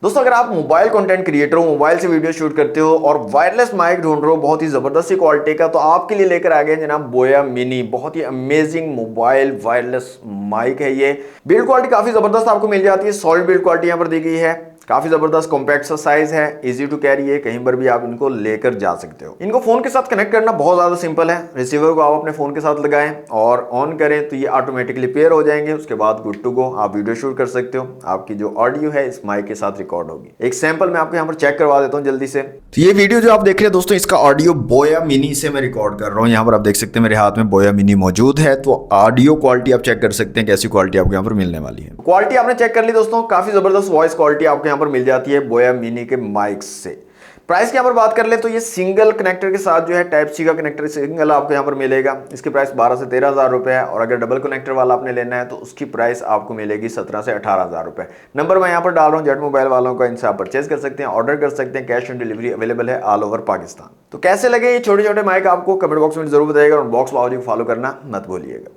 दोस्तों अगर आप मोबाइल कंटेंट क्रिएटर हो, मोबाइल से वीडियो शूट करते हो और वायरलेस माइक ढूंढ रहे हो बहुत ही जबरदस्त क्वालिटी का, तो आपके लिए लेकर आ गए जनाब बोया मिनी। बहुत ही अमेजिंग मोबाइल वायरलेस माइक है ये। बिल्ड क्वालिटी काफी जबरदस्त आपको मिल जाती है। सॉलिड बिल्ड क्वालिटी यहाँ पर दी गई है। काफी जबरदस्त कॉम्पैक्ट सा साइज है, इजी टू कैरी है, कहीं पर भी आप इनको लेकर जा सकते हो। इनको फोन के साथ कनेक्ट करना बहुत ज्यादा सिंपल है। रिसीवर को आप अपने फोन के साथ लगाएं और ऑन करें तो ये ऑटोमेटिकली पेयर हो जाएंगे। उसके बाद गुड टू गो, आप वीडियो शूट कर सकते हो। आपकी जो ऑडियो है इस माइक के साथ रिकॉर्ड होगी। एक सैंपल मैं आपको यहाँ पर चेक करवा देता हूँ जल्दी से। तो ये वीडियो जो आप देख रहे हैं दोस्तों, इसका ऑडियो बोया मिनी से मैं रिकॉर्ड कर रहा हूँ। यहाँ पर आप देख सकते हैं मेरे हाथ में बोया मिनी मौजूद है। तो ऑडियो क्वालिटी आप चेक कर सकते हैं कैसी क्वालिटी आपको यहाँ पर मिलने वाली है। क्वालिटी आपने चेक कर ली दोस्तों, काफी जबरदस्त वॉइस क्वालिटी आपको यहाँ पर मिल जाती है बोया मिनी के माइक से। प्राइस की यहाँ पर बात कर ले तो ये सिंगल कनेक्टर के साथ जो है टाइप सी का कनेक्टर सिंगल आपको यहाँ पर मिलेगा। इसकी प्राइस 12 से 13 हज़ार रुपए है। और अगर डबल कनेक्टर वाला आपने लेना है तो उसकी प्राइस आपको मिलेगी 17 से 18 हज़ार रुपए। नंबर मैं यहाँ पर डाल रहा हूँ जेट मोबाइल वालों का, इनसे आप परचेज कर सकते हैं, ऑर्डर कर सकते हैं। कैश ऑन डिलीवरी अवेलेबल है ऑल ओवर पाकिस्तान। तो कैसे लगे ये छोटे छोटे माइक आपको कमेंट बॉक्स में जरूर बताइएगा और बॉक्स बाउजी को फॉलो करना मत भूलिएगा।